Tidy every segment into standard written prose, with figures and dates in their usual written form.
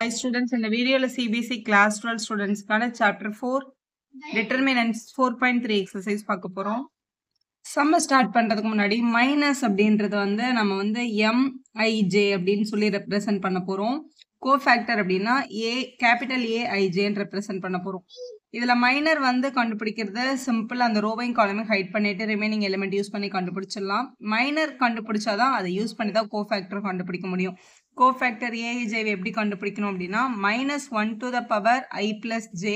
Hi students, in the video CBC class 12 students chapter 4 determinants 4.3 exercise பார்க்க போறோம். சம்ம start பண்றதுக்கு முன்னாடி மைனஸ் அப்படின்றது வந்து நம்ம வந்து MIJ அப்படின்னு சொல்லி ரெப்ரசென்ட் பண்ண போறோம். கோஃபேக்டர் அப்படின்னா கேபிட்டல் AIJன்னு ரெப்ரசென்ட் பண்ண போறோம். இதுல மைனர் வந்து கண்டுபிடிக்கிறது சிம்பிள். அந்த ரோவையும் காலமையும் ஹைட் பண்ணிட்டு ரிமைனிங் எலிமெண்ட் யூஸ் பண்ணி கண்டுபிடிச்சிடலாம். மைனர் கண்டுபிடிச்சாதான் அதை யூஸ் பண்ணி தான் கோஃபேக்டர் கண்டுபிடிக்க முடியும். கோஃபேக்டர் AIJ எப்படி கண்டுபிடிக்கணும் அப்படின்னா -1 to the power I plus j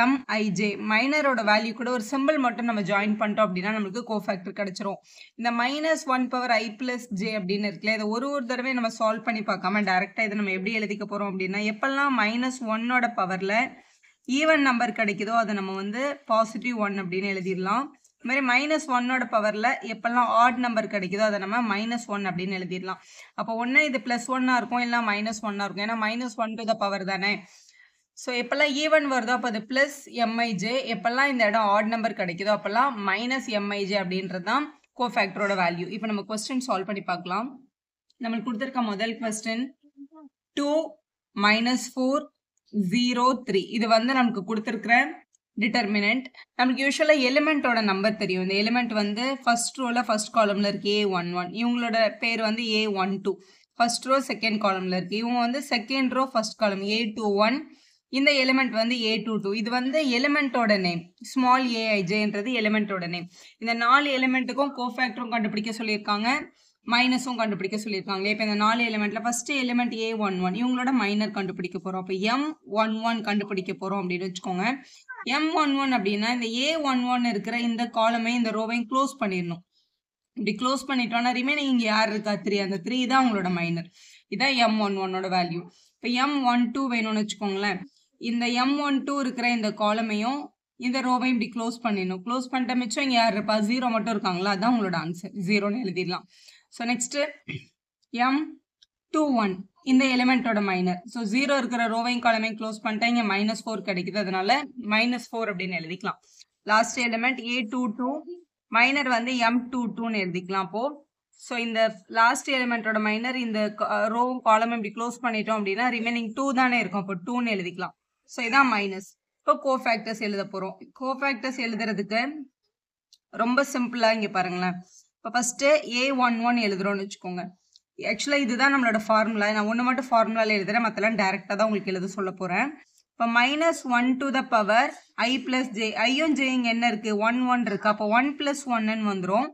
MIJ மைனரோட வேல்யூ கூட ஒரு சிம்பிள் மட்டும் நம்ம ஜாயின் பண்ணிட்டோம் அப்படின்னா நமக்கு கோஃபேக்டர் கிடைச்சிரும். இந்த -1 power I plus j அப்படின்னு இருக்குல்ல, இதை ஒரு தடவை நம்ம சால்வ் பண்ணி பார்க்காம டைரக்டா இதை நம்ம எப்படி எழுதிக்க போறோம் அப்படின்னா, எப்பெல்லாம் -1ஓட பவர்ல ஈவன் நம்பர் கிடைக்குதோ அதை நம்ம வந்து +1 அப்படின்னு எழுதிடலாம். இது மாதிரி -1ஓட பவர்ல எப்பெல்லாம் ஆட் நம்பர் கிடைக்குதோ அதை நம்ம -1 அப்படின்னு எழுதிடலாம். அப்போ ஒன்று இது +1 இருக்கும், இல்லை -1 இருக்கும். ஏன்னா -1 to the power தானே. ஸோ எப்பெல்லாம் ஈவன் வருதோ அப்போ அது +MIJ, எப்பெல்லாம் இந்த இடம் ஆட் நம்பர் கிடைக்குதோ அப்பெல்லாம் -MIJ அப்படின்றது தான் கோஃபேக்டரோட வேல்யூ. இப்போ நம்ம கொஸ்டின் சால்வ் பண்ணி பார்க்கலாம். நம்மளுக்கு கொடுத்துருக்க முதல் கொஸ்டின் 2 - 4 0 3. இது வந்து நமக்கு கொடுத்துருக்கிற டிட்டர்மினன்ட். நமக்கு யூஸ்வலா எலிமெண்டோட நம்பர் தெரியும். இந்த எலிமெண்ட் வந்து ஃபர்ஸ்ட் ரோல ஃபர்ஸ்ட் காலம்ல இருக்கு A11, இவங்களோட பேர் வந்து A12. ஃபர்ஸ்ட் ரோ செகண்ட் காலம்ல இருக்கு, இவங்க வந்து second row first column A21. இந்த எலிமெண்ட் வந்து A22. இது வந்து எலிமெண்டோட நேம். ஸ்மால் AIJன்றது எலிமெண்டோட நேம். இந்த 4 எலிமெண்ட்டுக்கும் கோஃபேக்டரும் கண்டுபிடிக்க சொல்லியிருக்காங்க, மைனஸும் கண்டுபிடிக்க சொல்லியிருக்காங்க. இப்போ இந்த 4 எலிமெண்ட்ல ஃபர்ஸ்ட் எலிமெண்ட் A11, இவங்களோட மைனர் கண்டுபிடிக்க போறோம். அப்போ M11 கண்டுபிடிக்க போறோம் அப்படின்னு வச்சுக்கோங்க. M11 அப்படின்னா இந்த A11 இருக்கிற இந்த காலமே இந்த ரோவையும் க்ளோஸ் பண்ணிடணும். இப்படி க்ளோஸ் பண்ணிட்டோம்னா ரிமைனிங் இங்க யார் இருக்கா 3, அந்த 3 தான் உங்களோட மைனர். இதான் M11ஓட வேல்யூ. இப்போ M12 வேணும்னு வச்சுக்கோங்களேன். இந்த M12 இருக்கிற இந்த காலமையும் இந்த ரோவையும் இப்படி க்ளோஸ் பண்ணிடணும். க்ளோஸ் பண்ணிட்ட மிச்சம் இங்க யார் இருப்பா, 0 மட்டும் இருக்காங்களா, அதான் உங்களோட ஆன்சர். 0ன்னு எழுதிடலாம். ஸோ நெக்ஸ்ட் M21 இந்த எலிமெண்டோட மைனர். ஸோ 0 இருக்கிற ரோவையும் காலமையும் க்ளோஸ் பண்ணிட்டா இங்க -4 கிடைக்குது, அதனால -4 அப்படின்னு எழுதிக்கலாம். லாஸ்ட் எலிமெண்ட் A22, மைனர் வந்து M22ன்னு எழுதிக்கலாம். அப்போ ஸோ இந்த லாஸ்ட் எலிமெண்டோட மைனர் இந்த ரோ காலம் இப்படி க்ளோஸ் பண்ணிட்டோம் அப்படின்னா ரிமைனிங் 2 தானே இருக்கும், அப்போ 2ன்னு எழுதிக்கலாம். ஸோ இதான் மைனஸ். இப்போ கோஃபேக்டர்ஸ் எழுத போறோம். கோஃபேக்டர்ஸ் எழுதுறதுக்கு ரொம்ப சிம்பிளா இங்க பாருங்களேன். இப்போ ஃபர்ஸ்ட் A11 எழுதுறோம்னு வச்சுக்கோங்க. ஆக்சுவலா இதுதான் நம்மளோட ஃபார்முலா. நான் ஒன்று மட்டும் ஃபார்முலால எழுதுறேன், மற்றெல்லாம் டைரக்டா தான் உங்களுக்கு எழுத சொல்ல போறேன். இப்போ -1 to the power I plus j, ஐயும் j இங்க என்ன இருக்கு, 1 இருக்கு. அப்போ 1 + 1ன்னு வந்துடும்.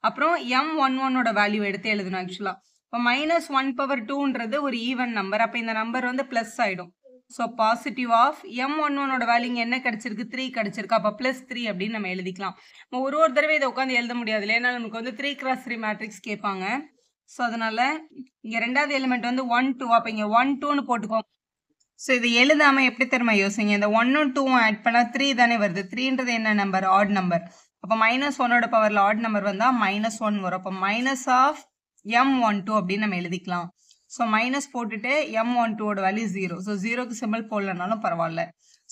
அப்புறம் M11ஓட வேல்யூ எடுத்து எழுதணும். ஆக்சுவலா இப்போ -1/2ன்றது ஒரு ஈவன் நம்பர், அப்போ இந்த நம்பர் வந்து பிளஸ் ஆயிடும். ஸோ பாசிட்டிவ் ஆஃப் M11ஓட வேல்யூ இங்க என்ன கிடைச்சிருக்கு, 3 கிடைச்சிருக்கு. அப்போ +3 அப்படின்னு நம்ம எழுதிக்கலாம். ஒரு தடவை இதை உட்காந்து எழுத முடியாது, ஏன்னா நமக்கு வந்து 3x3 மேட்ரிக்ஸ் கேட்பாங்க. ஸோ அதனால இங்க ரெண்டாவது எலிமெண்ட் வந்து 1 2, அப்போ இங்க 1 2ன்னு போட்டுக்கோங்க. ஸோ இது எழுதாம எப்படி தெரியுமா யோசிங்க, இந்த 1ம் 2ம் ஆட் பண்ணா 3 தானே வருது. 3ன்றது என்ன நம்பர், ஆட் நம்பர். அப்போ -1ஓட பவர்ல ஆட் நம்பர் வந்தா -1 வரும். அப்போ -M12 அப்படின்னு நம்ம எழுதிக்கலாம். ஸோ மைனஸ் போட்டுட்டு M12ஓட வேல்யூ 0. ஸோ 0க்கு சிம்பிள் போடலனாலும் பரவாயில்ல.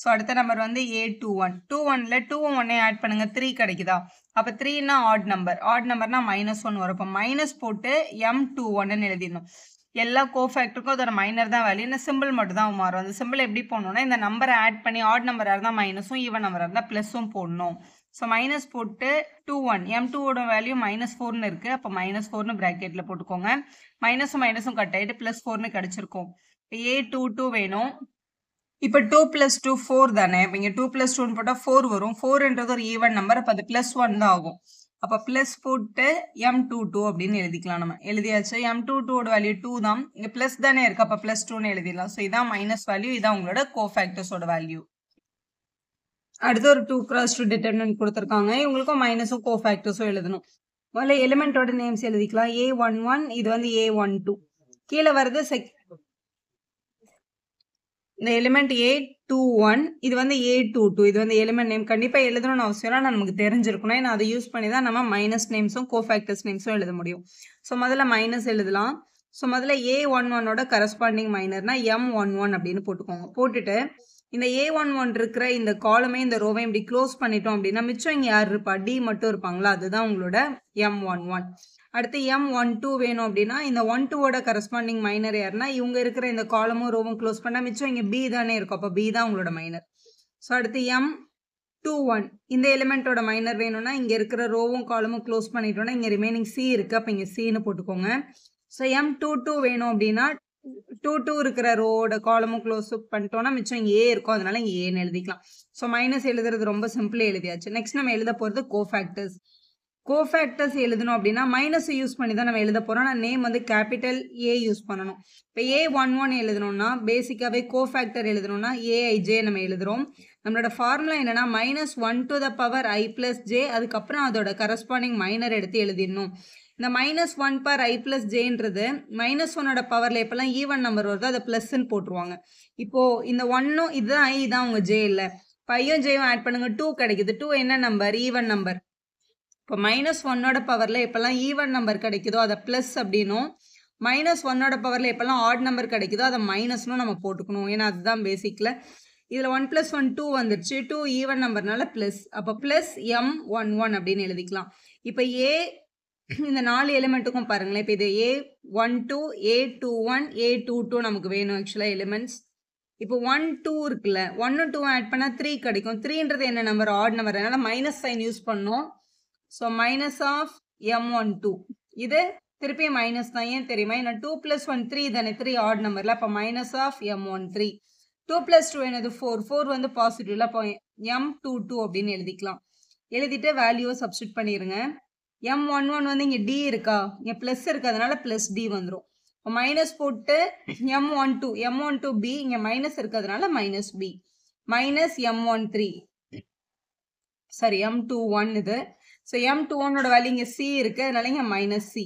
ஸோ அடுத்த நம்பர் வந்து A21. 21ல 2ம் 1 ஆட் பண்ணுங்க, 3 கிடைக்குதா. அப்போ 3ன்னா ஆட் நம்பர், ஆட் நம்பர்னா -1 வரும். அப்போ மைனஸ் போட்டு M21ன்னு எழுதிடணும். எல்லா கோஃபேக்டருக்கும் அதோட மைனர் தான் வேல்யூ, இந்த சிம்பிள் மட்டும் தான் மாறும். அந்த சிம்பிள் எப்படி போடணும்னா, இந்த நம்பரை ஆட் பண்ணி ஆட் நம்பராக இருந்தால் மைனஸும், ஈவன் நம்பராக இருந்தால் ப்ளஸும் போடணும். ஸோ மைனஸ் போட்டு 21, M2ஓட வேல்யூ -4ன்னு இருக்கு. அப்போ -4ன்னு ப்ராக்கெட்ல போட்டுக்கோங்க. மைனஸும் மைனஸும் கட் ஆகிட்டு +4ன்னு கிடைச்சிருக்கும். இப்போ A22 வேணும். இப்போ 2 + 2 4 தானே. இப்போ இங்கே 2 + 2ன்னு போட்டால் 4 வரும். 4ன்றது ஒரு ஈவன் நம்பர், அப்போ அது +1 தான் ஆகும். அப்போ ப்ளஸ் போட்டு M22 அப்படின்னு எழுதிக்கலாம். நம்ம எழுதியாச்சு. M22ஓட வேல்யூ 2 தான், இங்கே ப்ளஸ் தானே இருக்கு, அப்போ +2ன்னு எழுதிடலாம். ஸோ இதான் மைனஸ் வேல்யூ, இதான் உங்களோட கோஃபேக்டர்ஸோட வேல்யூ. அடுத்து ஒரு 2x2 டிட்டர்மினன்ட் கொடுத்துருக்காங்க. இவங்களுக்கும் மைனஸும் கோஃபேக்டர்ஸும் எழுதணும். முதல்ல எலிமெண்டோட நேம்ஸ் எழுதிக்கலாம். A11, இது வந்து A12. கீழே வருது இந்த எலிமெண்ட் A21, இது வந்து A22. இது வந்து எலிமெண்ட் நேம். கண்டிப்பாக எழுதணும்னு அவசியம் நமக்கு தெரிஞ்சிருக்கணும். ஏன்னா அதை யூஸ் பண்ணி தான் நம்ம மைனஸ் நேம்ஸும் கோஃபேக்டர்ஸ் நேம்ஸும் எழுத முடியும். ஸோ முதல்ல மைனஸ் எழுதலாம். ஸோ முதல்ல A11ஓட கரஸ்பாண்டிங் மைனர்னா M11 அப்படின்னு போட்டுக்கோங்க. போட்டுட்டு இந்த A11 இருக்கிற இந்த காலமே இந்த ரோவை இப்படி க்ளோஸ் பண்ணிட்டோம் அப்படின்னா மிச்சம் இங்கே யார் இருப்பா, D மட்டும் இருப்பாங்களா, அதுதான் உங்களோட M11. அடுத்து M12 வேணும் அப்படின்னா இந்த 12ஓட கரஸ்பாண்டிங் மைனர் யாருன்னா இவங்க இருக்கிற இந்த காலமும் ரோவும் க்ளோஸ் பண்ணா மிச்சம் இங்க B தானே இருக்கும். அப்போ B தான் உங்களோட மைனர். ஸோ அடுத்து M21 இந்த எலிமெண்டோட மைனர் வேணும்னா இங்க இருக்கிற ரோவும் காலமும் க்ளோஸ் பண்ணிட்டோம்னா இங்க ரிமைனிங் C இருக்கு. அப்போ இங்க Cன்னு போட்டுக்கோங்க. ஸோ M22 வேணும் அப்படின்னா 22 இருக்கிற ரோவோட காலமும் க்ளோஸ் பண்ணிட்டோம்னா மிச்சம் இங்க A இருக்கும். அதனால இங்க Aன்னு எழுதிக்கலாம். ஸோ மைனஸ் எழுதுறது ரொம்ப சிம்பிளா எழுதியாச்சு. நெக்ஸ்ட் நம்ம எழுத போறது கோஃபேக்டர்ஸ். கோஃபேக்டர்ஸ் எழுதணும் அப்படின்னா மைனஸ் யூஸ் பண்ணி தான் நம்ம எழுத போறோம். நான் நேம் வந்து கேபிட்டல் A யூஸ் பண்ணணும். இப்போ A11 எழுதணும்னா பேசிக்காவே கோஃபேக்டர் எழுதணும்னா AIJ நம்ம எழுதுறோம். நம்மளோட ஃபார்முலா என்னன்னா -1 to the power I plus j அதுக்கப்புறம் அதோட கரஸ்பாண்டிங் மைனர் எடுத்து எழுதிடணும். இந்த -1 per I plus jன்றது -1ஓட பவர்ல எப்பெல்லாம் ஈவன் நம்பர் வருதோ அதை பிளஸ்ன்னு போட்டுருவாங்க. இப்போ இந்த 1 இதுதான் I தான் உங்க j இல்ல. ஐயும் ஜேயும் ஆட் பண்ணுங்க 2 கிடைக்குது. 2 என்ன நம்பர்? Even number. இப்போ -1ஓட பவர்ல எப்பெல்லாம் ஈவன் நம்பர் கிடைக்குதோ அதை பிளஸ் அப்படின்னும், -1ஓட பவர்ல எப்பெல்லாம் ஆட் நம்பர் கிடைக்குதோ அதை மைனஸ்னும் நம்ம போட்டுக்கணும். ஏன்னா அதுதான் பேசிக்ல. இதுல 1 + 1 2 வந்துருச்சு. 2 ஈவன் நம்பர்னால பிளஸ். அப்போ பிளஸ் M11 அப்படின்னு எழுதிக்கலாம். இப்போ A இந்த 4 எலிமெண்ட்டுக்கும் பாருங்களேன். இப்போ இது A12 A21 A22 நமக்கு வேணும் ஆக்சுவலா எலிமெண்ட்ஸ். இப்போ 1 2 இருக்குல்ல, 1 2 ஆட் பண்ணா 3 கிடைக்கும். 3ன்றது என்ன நம்பர்? Add number. அதனால மைனஸ் சைன் யூஸ் பண்ணோம். ஸோ மைனஸ் ஆஃப் M12 இது திருப்பி மைனஸ் தான். ஏன் தெரியுமா? ஏன்னா 2 + 1 3 தானே, 3 ஆட் நம்பர்ல. அப்போ மைனஸ் ஆஃப் M13. 2 + 2 என்னது? 4. 4 வந்து பாசிட்டிவ்ல. அப்போ M22 அப்படின்னு எழுதிக்கலாம். எழுதிட்டு வேல்யூவை சப்ஸ்டிட் பண்ணிருங்க. M11 வந்து இங்க D இருக்கா, இங்க பிளஸ் இருக்கு, அதனால பிளஸ் D வந்துடும். மைனஸ் போட்டு M12 B இங்க மைனஸ் இருக்கிறதுனால minus B minus M13 sorry M21 இது. ஸோ M21ஓட வேல்யூ இங்க C இருக்கு, அதனால இங்க மைனஸ் C.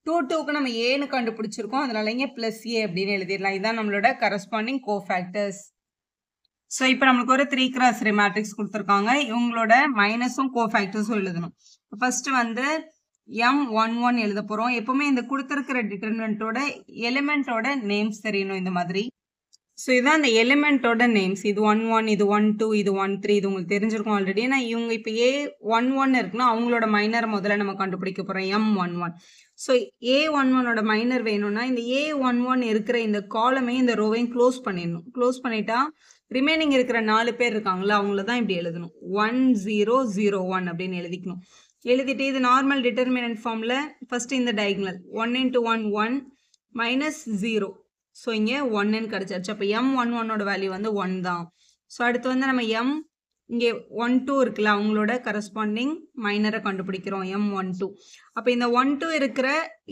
22க்கு நம்ம ஏன்னு கண்டுபிடிச்சிருக்கோம், அதனால இங்க பிளஸ் A அப்படின்னு எழுதிடலாம். இதுதான் நம்மளோட கரஸ்பாண்டிங் கோஃபேக்டர்ஸ். ஸோ இப்போ நம்மளுக்கு ஒரு 3x3 மேட்ரிக்ஸ் கொடுத்துருக்காங்க. இவங்களோட மைனஸும் கோஃபேக்டர்ஸும் எழுதணும். ஃபர்ஸ்ட் வந்து M11 எழுத போறோம். எப்பவுமே இந்த கொடுத்துருக்கிற டிட்டர்மினன்ட்டோட எலிமெண்டோட நேம்ஸ் தெரியணும் இந்த மாதிரி. ஸோ இதுதான் இந்த எலிமெண்டோட நேம்ஸ். இது 11, இது 12, இது 13, இது உங்களுக்கு தெரிஞ்சிருக்கும் ஆல்ரெடி. ஏன்னா இவங்க இப்போ A11 இருக்குன்னா அவங்களோட மைனர் முதல்ல நம்ம கண்டுபிடிக்க போறோம் M11. ஸோ A11ஓட மைனர் வேணும்னா இந்த A11 இருக்கிற இந்த காலமையும் இந்த ரோவையும் க்ளோஸ் பண்ணிடணும். க்ளோஸ் பண்ணிட்டா ரிமைனிங் இருக்கிற 4 பேர் இருக்காங்களா அவங்கள தான் இப்படி எழுதணும். 1 0 0 1 அப்படின்னு எழுதிக்கணும். எழுதிட்டு இது நார்மல் டிட்டர்மினன்ட் ஃபார்ம்ல ஃபர்ஸ்ட் இந்த டயகனல் 1 × 1 1 மைனஸ் 0. ஸோ இங்கே 1ன்னு கிடைச்சாச்சு. அப்போ M11ஓட வேல்யூ வந்து 1 தான். ஸோ அடுத்து வந்து நம்ம இங்கே 1 2 இருக்குல்ல அவங்களோட கரஸ்பாண்டிங் மைனரை கண்டுபிடிக்கிறோம் M12. அப்போ இந்த 1 2 இருக்கிற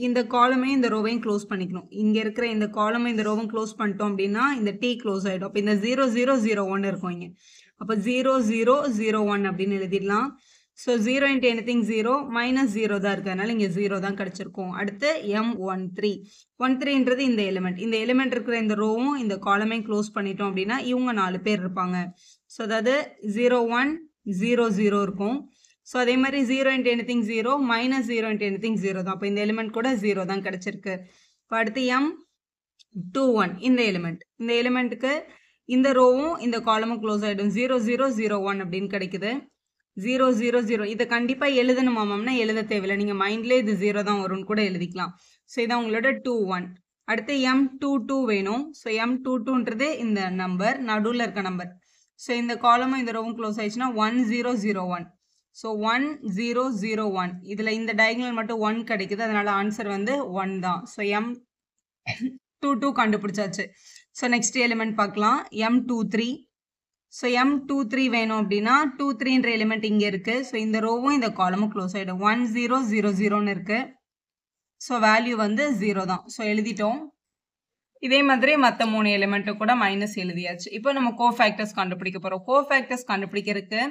இந்த காலமையும் இந்த ரோவையும் க்ளோஸ் பண்ணிக்கணும். இங்கே இருக்கிற இந்த காலமும் இந்த ரோவும் க்ளோஸ் பண்ணிட்டோம் அப்படின்னா இந்த T க்ளோஸ் ஆகிடும். அப்போ இந்த 0 0 0 1 இருக்கும் இங்கே. அப்போ 0 0 0 1 அப்படின்னு எழுதிடலாம். ஸோ 0 × anything 0 -0 தான் இருக்கு, அதனால இங்கே 0 தான் கிடைச்சிருக்கும். அடுத்து M13. 13ன்றது இந்த எலிமெண்ட். இந்த எலிமெண்ட் இருக்கிற இந்த ரோவும் இந்த காலமையும் க்ளோஸ் பண்ணிட்டோம் அப்படின்னா இவங்க 4 பேர் இருப்பாங்க. ஸோ அதாவது 0 1 0 0 இருக்கும். ஸோ அதே மாதிரி 0 × anything 0 -0 × anything 0 தான். அப்போ இந்த எலிமெண்ட் கூட 0 தான் கிடைச்சிருக்கு. இப்போ அடுத்து M21 இந்த எலிமெண்ட். இந்த எலிமெண்ட்டுக்கு இந்த ரோவும் இந்த காலமும் க்ளோஸ் ஆகிடும். 0 0 0 1 அப்படின்னு கிடைக்குது. 0 0 0 இதை கண்டிப்பா எழுதணுமா மேம்னா எழுத தேவையில்லை. நீங்க மைண்ட்ல இது 0 தான் வரும்னு கூட எழுதிக்கலாம். ஸோ இதான் உங்களோட 21. அடுத்து M22 வேணும். ஸோ M22ன்றது இந்த நம்பர் நடுவில் இருக்க நம்பர். ஸோ இந்த காலமும் இந்த ரோவும் க்ளோஸ் ஆயிடுச்சுன்னா 1 0 0 1. ஸோ 1 0 0 1 இதுல இந்த டயகனல் மட்டும் 1 கிடைக்குது, அதனால ஆன்சர் வந்து 1 தான். ஸோ M22 கண்டுபிடிச்சாச்சு. ஸோ நெக்ஸ்ட் எலிமெண்ட் பார்க்கலாம். M23. ஸோ M23 வேணும் அப்படின்னா 23ன்ற எலிமெண்ட் இங்கே இருக்கு. ஸோ இந்த ரோவும் இந்த காலமும் க்ளோஸ் ஆகிடும். 1 0 0 0ன்னு இருக்கு. ஸோ வேல்யூ வந்து 0 தான். ஸோ எழுதிட்டோம். இதே மாதிரி மற்ற 3 எலிமெண்ட்டு கூட மைனஸ் எழுதியாச்சு. இப்போ நம்ம கோஃபேக்டர்ஸ் கண்டுபிடிக்க போறோம். கோஃபேக்டர்ஸ் கண்டுபிடிக்கிறதுக்கு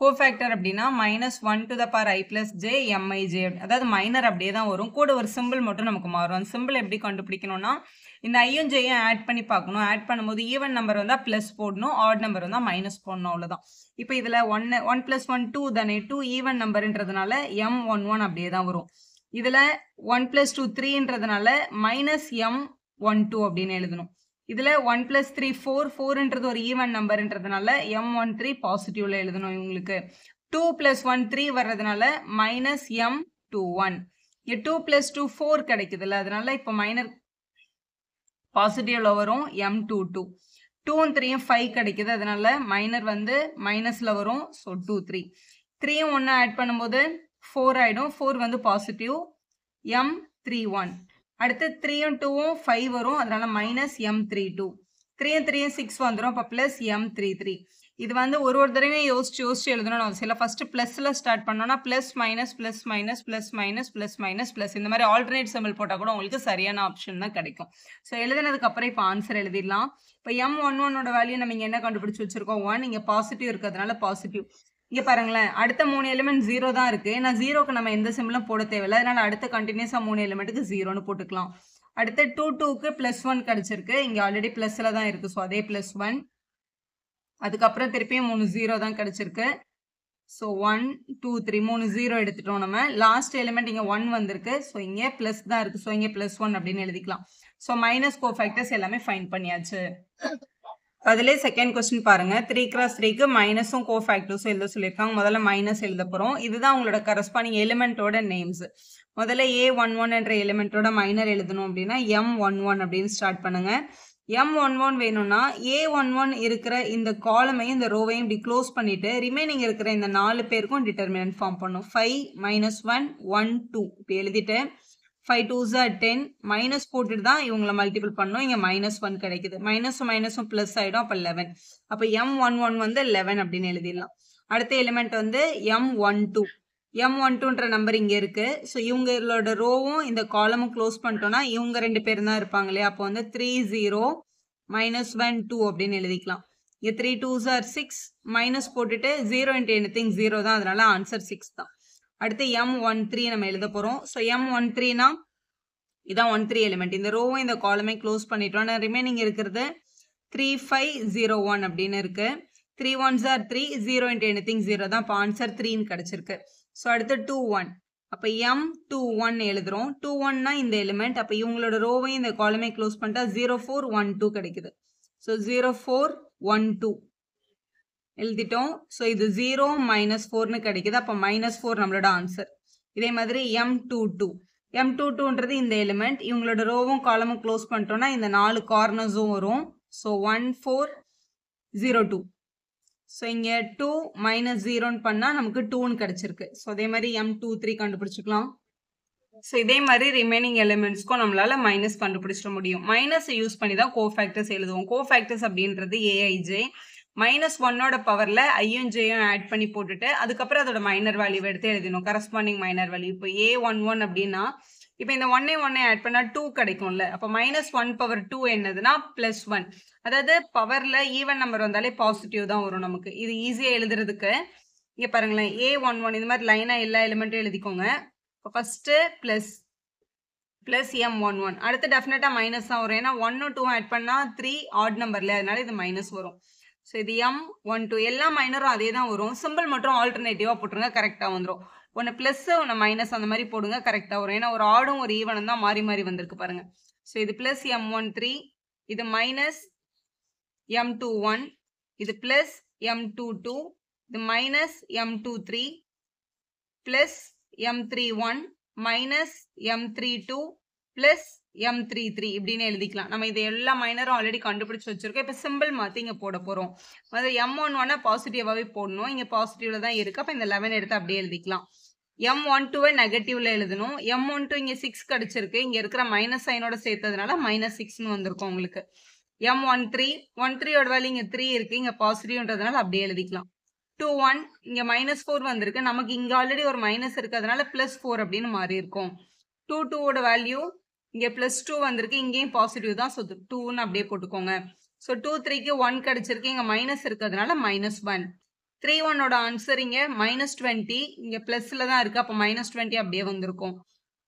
கோஃபேக்டர் அப்படின்னா -1 to the power I plus j mij. அதாவது மைனர் அப்படியே தான் வரும், கூட ஒரு சிம்பிள் மட்டும் நமக்கு மாறும். அந்த சிம்பிள் எப்படி கண்டுபிடிக்கணும்னா இந்த ஐயும் ஜேயும் ஆட் பண்ணி பார்க்கணும். ஆட் பண்ணும்போது ஈவன் நம்பர் வந்தால் ப்ளஸ் போடணும், ஆட் நம்பர் வந்தால் மைனஸ் போடணும், அவ்வளோதான். இப்போ இதில் 1 + 1 2 தானே, 2 ஈவன் நம்பர்ன்றதுனால M11 அப்படியே தான் வரும். இதில் 1 + 2 3ன்றதுனால -M12 அப்படின்னு எழுதணும். இதில் 1 + 3 4 4ன்றது ஒரு ஈவன் நம்பர்ன்றதுனால M13 பாசிட்டிவ்ல எழுதணும். இவங்களுக்கு 2 + 1 3 வர்றதுனால -M21. இங்க 2 plus 2 4 கிடைக்குதுல்ல, அதனால இப்போ மைனர் பாசிட்டிவ்ல வரும் M22. 2 3 5 கிடைக்குது, அதனால மைனர் வந்து மைனஸ்ல வரும். ஸோ 2 3 3 1 ஆட் பண்ணும்போது 4 ஆயிடும். 4 வந்து பாசிட்டிவ் M31. அடுத்து 3 2 5 வரும், அதனால மைனஸ் M32. 3 3 6 வந்துடும், அப்போ பிளஸ் M33. இது வந்து ஒரு தடவையும் யோசிச்சு எழுதணும்னு அவசியம் இல்லை. ஃபர்ஸ்ட் பிளஸ்ல ஸ்டார்ட் பண்ணோம்னா plus minus plus minus plus minus plus minus plus இந்த மாதிரி ஆல்டர்னேட் சிம்பிள் போட்டால் கூட உங்களுக்கு சரியான ஆப்ஷன் தான் கிடைக்கும். ஸோ எழுதுனதுக்கு அப்புறம் இப்போ ஆன்சர் எழுதிடலாம். இப்போ M11ஓட வேல்யூ நம்ம இங்கே என்ன கண்டுபிடிச்சு வச்சிருக்கோம்? 1. இங்கே பாசிட்டிவ் இருக்கிறதுனால பாசிட்டிவ். இங்கே பாருங்களேன், அடுத்த 3 எலிமெண்ட் 0 தான் இருக்கு. நான் 0க்கு நம்ம எந்த சிம்பிளும் போட தேவையில்லை, அதனால அடுத்த கண்டினியூஸாக 3 எலிமெண்ட்டுக்கு 0ன்னு போட்டுக்கலாம். அடுத்து 2 2க்கு +1 கிடைச்சிருக்கு. இங்கே ஆல்ரெடி ப்ளஸ்ல தான் இருக்கு, ஸோ அதே +1. அதுக்கப்புறம் திருப்பியும் 3 0 தான் கிடைச்சிருக்கு. ஸோ 1 2 3 3 0 எடுத்துட்டோம். நம்ம லாஸ்ட் எலிமெண்ட் இங்கே 1 வந்திருக்கு, ஸோ இங்கே ப்ளஸ் தான் இருக்கு, ஸோ இங்கே +1 அப்படின்னு எழுதிக்கலாம். ஸோ மைனஸ் கோஃபேக்டர்ஸ் எல்லாமே ஃபைன் பண்ணியாச்சு. அதிலே செகண்ட் கொஸ்டின் பாருங்க, 3 x 3க்கு மைனஸும் கோஃபேக்டர்ஸும் எழுத சொல்லியிருக்காங்க. முதல்ல மைனஸ் எழுத போகிறோம். இதுதான் உங்களோட கரஸ்பாண்டிங் எலிமெண்ட்டோட நேம்ஸ். முதல்ல A11 என்ற எலிமெண்ட்டோட மைனர் எழுதணும் அப்படின்னா M11 அப்படின்னு ஸ்டார்ட் பண்ணுங்க. M11 வேணும்னா A11 இருக்கிற இந்த காலமையும் இந்த ரோவையும் இப்படி க்ளோஸ் பண்ணிட்டு ரிமைனிங் இருக்கிற இந்த 4 பேருக்கும் டிட்டர்மினன்ட் ஃபார்ம் பண்ணும். 5 -1 1 2 இப்போ எழுதிட்டு 5 2s are 10 மைனஸ் போட்டுட்டு தான் இவங்களை மல்டிபிள் பண்ணணும். இங்கே -1 கிடைக்குது. மைனஸும் ப்ளஸ் ஆகிடும், அப்போ 11. அப்போ M11 வந்து 11 அப்படின்னு எழுதிடலாம். அடுத்த எலிமெண்ட் வந்து M12. M12ன்ற நம்பர் இங்கே இருக்கு. ஸோ இவங்களோட ரோவும் இந்த காலமும் க்ளோஸ் பண்ணிட்டோம்னா இவங்க 2 பேரும் தான் இருப்பாங்க இல்லையா? அப்போ வந்து 3 0 -1 2 அப்படின்னு எழுதிக்கலாம். இங்கே 3 2s are 6 மைனஸ் போட்டுட்டு 0 into anything 0 தான், அதனால ஆன்சர் 6 தான். அடுத்து M13 நம்ம எழுத போகிறோம். ஸோ M13னா இதான் 13 எலிமெண்ட். இந்த ரோவும் இந்த காலமே க்ளோஸ் பண்ணிட்டோம். ஆனால் ரிமைனிங் இருக்கிறது 3 5 0 1 அப்படின்னு இருக்கு. 3 1s are 3 0 into anything 0 தான், இப்போ ஆன்சர் 3ன்னு கிடைச்சிருக்கு. ஸோ அடுத்து 2 1. அப்போ M21 எழுதுறோம். 21னா இந்த எலிமெண்ட். அப்போ இவங்களோட ரோவையும் இந்த காலமே க்ளோஸ் பண்ணிட்டா 0 4 1 2 கிடைக்குது. ஸோ 0 4 1 2 எழுதிட்டோம். ஸோ இது 0 -4ன்னு கிடைக்குது. அப்போ -4 நம்மளோட ஆன்சர். இதே மாதிரி M22. M22ன்றது இந்த எலிமெண்ட். இவங்களோட ரோவும் காலமும் க்ளோஸ் பண்ணிட்டோம்னா இந்த 4 கார்னர்ஸும் வரும். ஸோ 1 4 0 2. ஸோ இங்கே 2 -0ன்னு பண்ணால் நமக்கு 2ன்னு கிடைச்சிருக்கு. ஸோ அதே மாதிரி M23 கண்டுபிடிச்சிக்கலாம். ஸோ இதே மாதிரி ரிமைனிங் எலிமெண்ட்ஸ்க்கும் நம்மளால மைனஸ் கண்டுபிடிச்சிட முடியும். மைனஸை யூஸ் பண்ணி தான் கோஃபேக்டர்ஸ் எழுதுவோம். கோஃபேக்டர்ஸ் அப்படின்றது AIJ -1ஓட பவரில் ஐயும் ஜேயும் ஆட் பண்ணி போட்டுட்டு அதுக்கப்புறம் அதோட மைனர் வேல்யூவை எடுத்து எழுதினோம். கரஸ்பாண்டிங் மைனர் வேல்யூ இப்போ A11 அப்படின்னா இப்போ இந்த 1 ஆட் பண்ணால் 2 கிடைக்கும்ல. அப்போ -1/2 என்னதுன்னா +1. அதாவது பவரில் ஈவன் நம்பர் வந்தாலே பாசிட்டிவ் தான் வரும் நமக்கு. இது ஈஸியாக எழுதுறதுக்கு இங்கே பாருங்களேன், A11 இந்த மாதிரி லைனாக எல்லா எலிமெண்ட்டும் எழுதிக்கோங்க. இப்போ ஃபஸ்ட்டு ப்ளஸ் M11, அடுத்து டெஃபினட்டாக மைனஸ் தான் வரும். ஏன்னா 1 2 ஆட் பண்ணால் 3 ஆட் நம்பர்ல, அதனால இது மைனஸ் வரும். ஸோ இது M12 எல்லா மைனரும் அதே தான் வரும். சிம்பிள் மட்டும் ஆல்டர்னேட்டிவாக போட்டுருங்க, கரெக்டாக வந்துடும். ஒன்று ப்ளஸ் ஒன்று மைனஸ் அந்த மாதிரி போடுங்க, கரெக்டாக வரும். ஏன்னா ஒரு ஆடும் ஒரு ஈவனும் தான் மாறி மாறி வந்திருக்கு பாருங்க. ஸோ இது ப்ளஸ் M13, இது மைனஸ் M21, இது ப்ளஸ் M22, இது minus M23, plus M31, minus M32, plus M33 இப்படின்னு எழுதிக்கலாம். நம்ம இது எல்லா மைனரும் ஆல்ரெடி கண்டுபிடிச்சு வச்சிருக்கோம். இப்போ சிம்பிள் மாற்றி இங்கே போட போகிறோம். அதாவது M11 பாசிட்டிவாகவே போடணும். இங்கே பாசிட்டிவ்ல தான் இருக்குது. அப்போ இந்த 11 எடுத்து அப்படியே எழுதிக்கலாம். M12 நெகட்டிவ்ல எழுதணும். M12 இங்கே 6 கிடைச்சிருக்கு. இங்கே இருக்கிற மைனஸ் சைனோட சேர்த்ததுனால -6ன்னு வந்திருக்கும் உங்களுக்கு. M13ஓட வேல்யூ இங்கே 3 இருக்குது. இங்கே பாசிட்டிவ்ன்றதுனால அப்படியே எழுதிக்கலாம். 21 இங்கே -4 வந்திருக்கு. நமக்கு இங்கே ஆல்ரெடி ஒரு மைனஸ் இருக்கிறதுனால +4 அப்படின்னு மாறி இருக்கும். 22ஓட வேல்யூ இங்கே +2 வந்திருக்கு. இங்கேயும் பாசிட்டிவ் தான், ஸோ 2ன்னு அப்படியே போட்டுக்கோங்க. ஸோ 23க்கு 1 கிடைச்சிருக்கு. இங்கே மைனஸ் இருக்கிறதுனால -1. 31ஓட ஆன்சர் இங்கே -20, இங்கே ப்ளஸில் தான் இருக்குது. அப்போ -20 அப்படியே வந்திருக்கும்.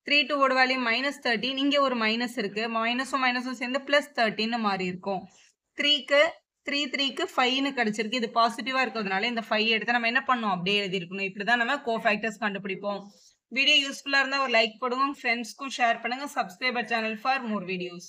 32ஓட வேல்யூ -13, இங்கே ஒரு மைனஸ் இருக்குது. மைனஸும் சேர்ந்து +13ன்னு மாறி இருக்கும். 3க்கு 5ன்னு கிடைச்சிருக்கு. இது பாசிட்டிவாக இருக்கிறதுனால இந்த 5 எடுத்து நம்ம என்ன பண்ணோம், அப்படியே எழுதியிருக்கணும். இப்படி தான் நம்ம கோஃபேக்டர்ஸ் கண்டுபிடிப்போம். வீடியோ யூஸ்ஃபுல்லாக இருந்தால் ஒரு லைக் போடுங்க, ஃப்ரெண்ட்ஸ்க்கும் ஷேர் பண்ணுங்கள். Subscriber channel for more videos.